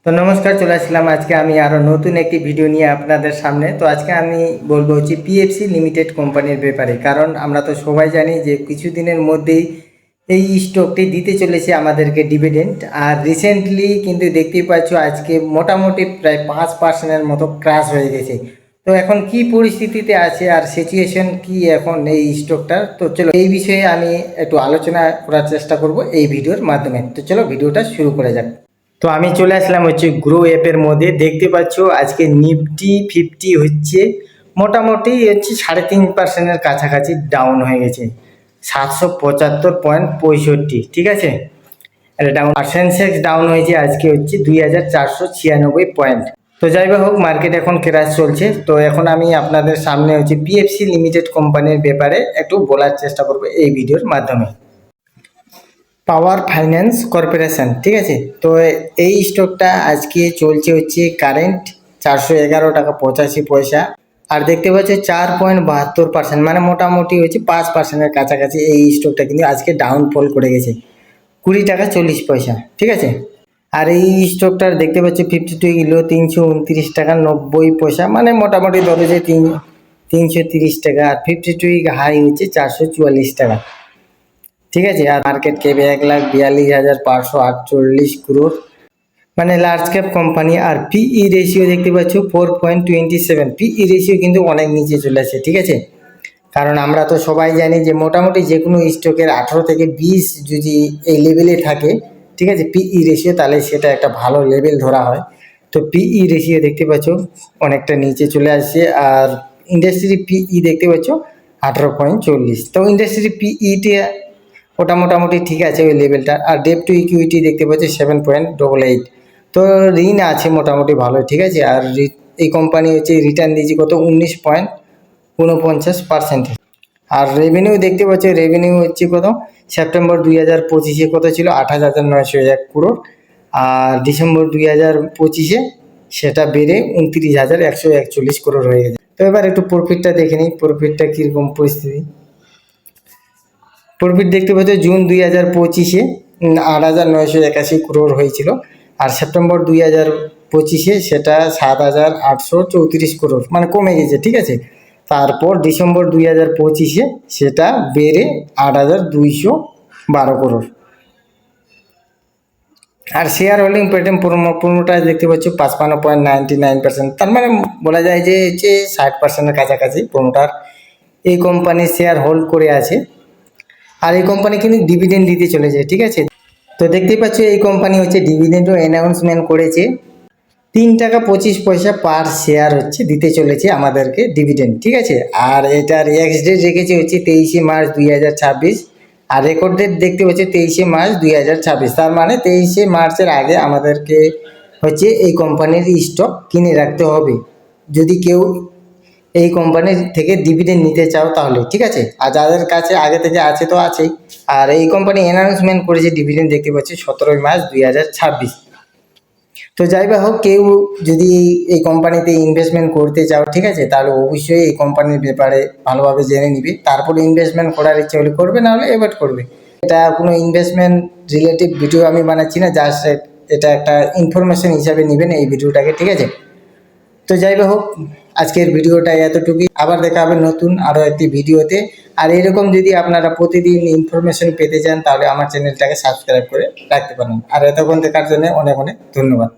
তো নমস্কার, চলে আসলাম আজকে আমি আরও নতুন একটি ভিডিও নিয়ে আপনাদের সামনে। তো আজকে আমি বলবো হচ্ছে পিএফসি লিমিটেড কোম্পানির ব্যাপারে। কারণ আমরা তো সবাই জানি যে কিছুদিনের মধ্যেই এই স্টকটি দিতে চলেছে আমাদেরকে ডিভিডেন্ড। আর রিসেন্টলি কিন্তু দেখতেই পাচ্ছ আজকে মোটামুটি প্রায় 5% মতো ক্র্যাশ হয়ে গেছে। তো এখন কি পরিস্থিতিতে আছে আর সিচুয়েশন কি এখন এই স্টকটার, তো চলো এই বিষয়ে আমি একটু আলোচনা করার চেষ্টা করব এই ভিডিওর মাধ্যমে। তো চলো ভিডিওটা শুরু করা যাক। তো আমি চলে আসলাম হচ্ছে গ্রো অ্যাপের মধ্যে। দেখতে পাচ্ছ আজকে নিফটি 50 হচ্ছে মোটামুটি হচ্ছে 3.5%-এর কাছাকাছি ডাউন হয়ে গেছে, 775.65। ঠিক আছে, এটা ডাউন। আর সেন্সেক্স ডাউন হয়েছে আজকে হচ্ছে 2496 পয়েন্ট। তো যাই হোক, মার্কেট এখন ক্র্যাশ চলছে। তো এখন আমি আপনাদের সামনে হচ্ছে পিএফসি লিমিটেড কোম্পানির ব্যাপারে একটু বলার চেষ্টা করবো এই ভিডিওর মাধ্যমে। পাওয়ার ফাইন্যান্স কর্পোরেশন, ঠিক আছে। তো এই স্টকটা আজকে চলছে হচ্ছে কারেন্ট 411 টাকা 85 পয়সা। আর দেখতে পাচ্ছ 4.72%, মানে মোটামুটি হচ্ছে 5%-এর কাছাকাছি এই স্টকটা কিন্তু আজকে ডাউনফল করে গেছে 20 টাকা 40 পয়সা। ঠিক আছে, আর এই স্টকটার দেখতে পাচ্ছ 52 কিলো 329 টাকা 90 পয়সা, মানে মোটামুটি ধরো যে 330 টাকা। আর 52 হাই হচ্ছে 444 টাকা। ঠিক আছে, আর মার্কেট ক্যাপ 1,42,548 crore, মানে লার্জ ক্যাপ কোম্পানি। আর পিই রেশিও দেখতে পাচ্ছ 4.27। পিই রেশিও কিন্তু অনেক নিচে চলে আসে। ঠিক আছে, কারণ আমরা তো সবাই জানি যে মোটামুটি যে কোনো স্টকের 18 থেকে 20 যদি এই লেভেলে থাকে, ঠিক আছে, পিই রেশিও, তাহলে সেটা একটা ভালো লেভেল ধরা হয়। তো পিই রেশিও দেখতে পাচ্ছ অনেকটা নিচে চলে আসছে। আর ইন্ডাস্ট্রি পিই দেখতে পাচ্ছ 18.40। তো ইন্ডাস্ট্রি পিইটা ওটা মোটামুটি ঠিক আছে ওই লেভেলটা। আর ডেপ টু ইকুইটি দেখতে পাচ্ছি 7.88। তো ঋণ আছে মোটামুটি ভালো। ঠিক আছে, আর এই কোম্পানি হচ্ছে রিটার্ন দিয়েছে কত 19.49%। আর রেভিনিউ দেখতে পাচ্ছি, রেভিনিউ হচ্ছে কত সেপ্টেম্বর 2025-এ কত ছিল 28,901 crore। আর ডিসেম্বর 2025-এ সেটা বেড়ে 29,141 crore হয়ে গেছে। তো এবার একটু প্রফিটটা দেখে নিই, প্রফিটটা কীরকম পরিস্থিতি। প্রফিট দেখতে পাচ্ছ জুন 2025-এ 8,981 crore হয়েছিল। আর সেপ্টেম্বর 2025-এ সেটা 7,834 crore, মানে কমে গেছে। ঠিক আছে, তারপর ডিসেম্বর 2025-এ সেটা বেড়ে 8,212 crore। আর শেয়ার হোল্ডিং প্যাটার্ন পুরোটা দেখতে পাচ্ছ 55.99%, তার মানে বলা যায় যে 60%-এর কাছাকাছি পুরোটার এই কোম্পানির শেয়ার হোল্ড করে আছে। আর এই কোম্পানি কিন্তু ডিভিডেন্ড দিতে চলেছে। ঠিক আছে, তো দেখতেই পাচ্ছ এই কোম্পানি হচ্ছে ডিভিডেন্ডও অ্যানাউন্সমেন্ট করেছে, 3 টাকা 25 পয়সা পার শেয়ার হচ্ছে দিতে চলেছে আমাদেরকে ডিভিডেন্ড। ঠিক আছে, আর এটার এক্স ডেট রেখেছে হচ্ছে 23শে মার্চ 2026। আর রেকর্ড ডেট দেখতে পাচ্ছি 23শে মার্চ 2026, তার মানে 23শে মার্চের আগে আমাদেরকে হচ্ছে এই কোম্পানির স্টক কিনে রাখতে হবে যদি কেউ এই কোম্পানির থেকে ডিভিডেন্ড নিতে চাও তাহলে। ঠিক আছে, আর যাদের কাছে আগে থেকে আছে তো আছেই। আর এই কোম্পানি অ্যানাউন্সমেন্ট করেছে ডিভিডেন্ড দেখতে পাচ্ছি 17 মার্চ 2026। তো যাই বা হোক, কেউ যদি এই কোম্পানিতে ইনভেস্টমেন্ট করতে চাও, ঠিক আছে, তাহলে অবশ্যই এই কোম্পানির ব্যাপারে ভালোভাবে জেনে নিবে, তারপরে ইনভেস্টমেন্ট করার ইচ্ছে হলে করবে, না হলে অ্যাভয়েড করবে। এটা কোনো ইনভেস্টমেন্ট রিলেটিভ ভিডিও আমি বানাচ্ছি না, জাস্ট এটা একটা ইনফরমেশন হিসাবে নেবেন এই ভিডিওটাকে। ঠিক আছে, তো যাই হোক, আজকের ভিডিওটা এতটুকুই। আবার দেখা হবে নতুন আরও একটি ভিডিওতে। আর এরকম যদি আপনারা প্রতিদিন ইনফরমেশন পেতে চান তাহলে আমার চ্যানেলটাকে সাবস্ক্রাইব করে রাখতে পারেন। আর এতক্ষণ দেখার জন্য অনেক অনেক ধন্যবাদ।